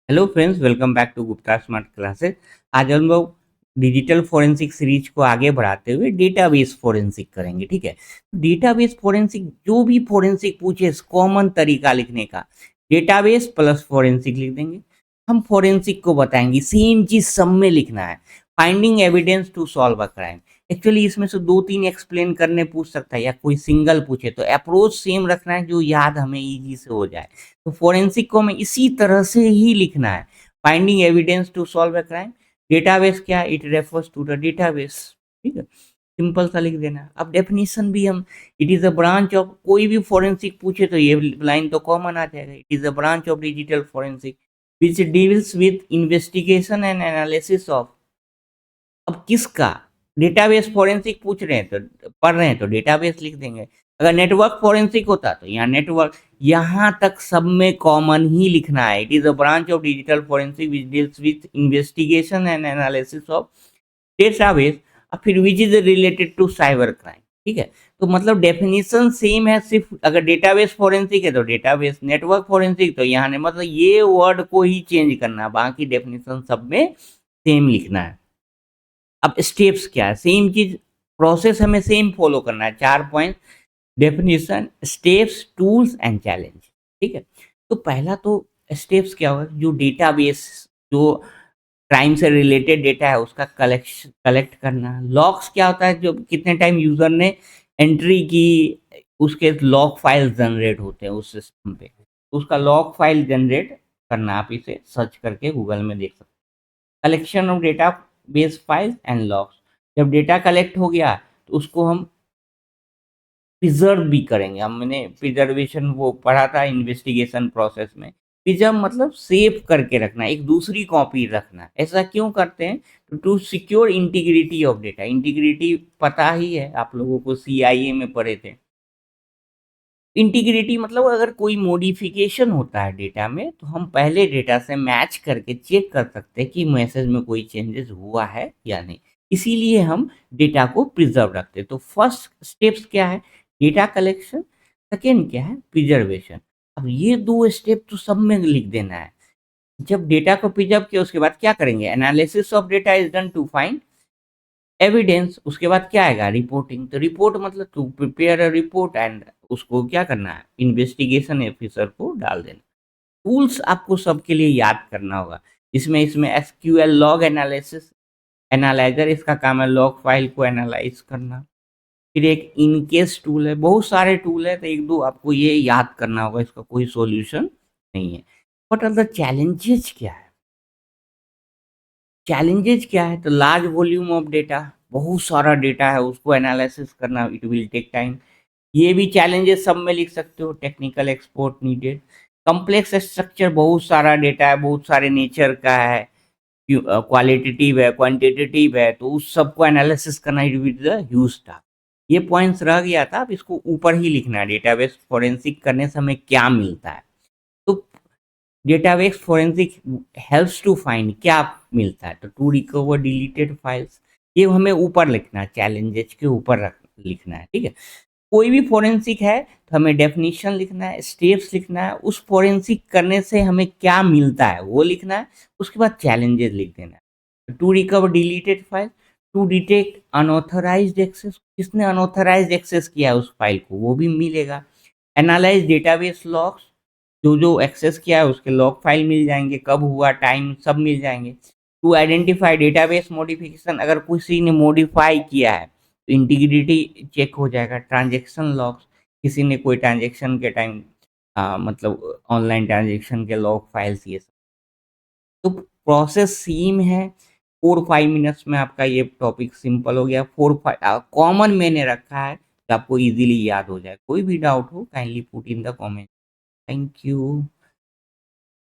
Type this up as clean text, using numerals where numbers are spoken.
Hello friends, welcome back to Gupta smart classes. आज हम लोग डिजिटल फोरेंसिक सीरीज को आगे बढ़ाते हुए डेटाबेस फोरेंसिक करेंगे। ठीक है, डेटाबेस फोरेंसिक जो भी फोरेंसिक पूछे कॉमन तरीका लिखने का, डेटाबेस प्लस फोरेंसिक लिख देंगे। हम फोरेंसिक को बताएंगे सेम चीज सब में लिखना है। Finding evidence to solve a crime. Actually इसमें से दो तीन एक्सप्लेन करने पूछ सकता है या कोई सिंगल पूछे तो अप्रोच सेम रखना है जो याद हमें इजी से हो जाए। तो फोरेंसिक को हमें इसी तरह से ही लिखना है। Finding evidence to solve a crime. Database क्या है? It refers to the database. ठीक है, सिंपल सा लिख देना। अब डेफिनेशन भी हम, it is a branch of, कोई भी फोरेंसिक पूछे तो ये लाइन तो कॉमन आ जाएगा। It is a branch of digital forensic which deals with investigation and analysis of. अब किसका? डेटाबेस फोरेंसिक पूछ रहे हैं तो पढ़ रहे हैं तो डेटाबेस लिख देंगे। अगर नेटवर्क फोरेंसिक होता तो यहाँ नेटवर्क, यहाँ तक सब में कॉमन ही लिखना है। It is a branch of digital forensic which deals with investigation and analysis of database, और फिर which is related to cyber crime. ठीक है, तो मतलब डेफिनेशन सेम है, सिर्फ अगर डेटाबेस फोरेंसिक है तो डेटाबेस, नेटवर्क फोरेंसिक तो यहाँ ने, मतलब ये वर्ड को ही चेंज करना, बाकी डेफिनेशन सब में सेम लिखना है। अब स्टेप्स क्या है? सेम चीज, प्रोसेस हमें सेम फॉलो करना है। 4 point: definition, steps, tools and challenge. ठीक है, तो पहला तो स्टेप्स क्या होगा? जो डेटाबेस, जो क्राइम से रिलेटेड डेटा है उसका कलेक्ट करना। लॉग्स क्या होता है? जो कितने टाइम यूजर ने एंट्री की, उसके लॉग फाइल जनरेट होते हैं उस सिस्टम पे, तो उसका लॉग फाइल जनरेट करना। आप इसे सर्च करके गूगल में देख सकते हैं। Collection of data base files and logs. जब डेटा कलेक्ट हो गया तो उसको हम प्रिजर्व भी करेंगे। हमने प्रिजर्वेशन वो पढ़ा था इन्वेस्टिगेशन प्रोसेस में। प्रिजर्व मतलब सेव करके रखना, एक दूसरी कॉपी रखना। ऐसा क्यों करते हैं? To secure integrity of data. Integrity पता ही है आप लोगों को, सीआईए में पढ़े थे। इंटीग्रिटी मतलब अगर कोई मॉडिफिकेशन होता है डेटा में तो हम पहले डेटा से मैच करके चेक कर सकते हैं कि मैसेज में कोई चेंजेस हुआ है या नहीं। इसीलिए हम डेटा को प्रिजर्व रखते हैं। तो फर्स्ट स्टेप्स क्या है? Data collection. सेकेंड क्या है? प्रिजर्वेशन। अब ये दो स्टेप तो सब में लिख देना है। जब डेटा को प्रिजर्व किया उसके बाद क्या करेंगे? Analysis of data is done to find evidence. उसके बाद क्या आएगा? रिपोर्टिंग। तो रिपोर्ट मतलब to prepare a report and उसको क्या करना है? इन्वेस्टिगेशन ऑफिसर को डाल देना। टूल्स आपको सबके लिए याद करना होगा। इसमें इसमें एसक्यूएल लॉग एनालिसिस एनालाइजर, इसका काम है लॉग फाइल को एनालाइज करना। फिर एक इनकेस टूल है, बहुत सारे टूल है तो एक दो आपको ये याद करना होगा, इसका कोई सॉल्यूशन नहीं है। What are the challenges? क्या है चैलेंजेस? क्या है? तो लार्ज वॉल्यूम ऑफ डेटा, बहुत सारा डेटा है उसको एनालिसिस करना, इट विल टेक टाइम। ये भी चैलेंजेस सब में लिख सकते हो। Technical export needed. Complex structure, बहुत सारा डेटा है, बहुत सारे नेचर का है, क्वालिटेटिव है, क्वांटिटेटिव है, तो उस सबको एनालिसिस करना it will the huge task. ये पॉइंट्स रह गया था, अब इसको ऊपर ही लिखना है। डेटाबेस फोरेंसिक करने से हमें क्या मिलता है? तो database forensic helps to find, क्या मिलता है? तो टू रिकवर डिलीटेड फाइल्स। ये हमें ऊपर लिखना है, चैलेंजेस के ऊपर लिखना है। ठीक है, कोई भी फोरेंसिक है तो हमें डेफिनेशन लिखना है, स्टेप्स लिखना है, उस फोरेंसिक करने से हमें क्या मिलता है वो लिखना है। उसके बाद चैलेंजेस लिख देना है। To recover deleted file, to detect unauthorised access, किसने अनऑथराइज्ड एक्सेस किया है उस फाइल को वो भी मिलेगा। एनालाइज डेटाबेस लॉग्स, जो जो एक्सेस किया है उसके लॉग फाइल मिल जाएंगे, कब हुआ, टाइम सब मिल जाएंगे। टू आइडेंटिफाई डेटाबेस मॉडिफिकेशन, अगर किसी ने मॉडिफाई किया है तो इंटीग्रिटी चेक हो जाएगा। ट्रांजेक्शन लॉग्स, किसी ने कोई ट्रांजेक्शन के टाइम, मतलब ऑनलाइन ट्रांजेक्शन के लॉग फाइल्स, ये सब। तो प्रोसेस सेम है। 4-5 मिनट्स में आपका ये टॉपिक सिंपल हो गया। 4-5 कॉमन मैंने रखा है कि आपको इजीली याद हो जाए। कोई भी डाउट हो kindly put in the comment. Thank you.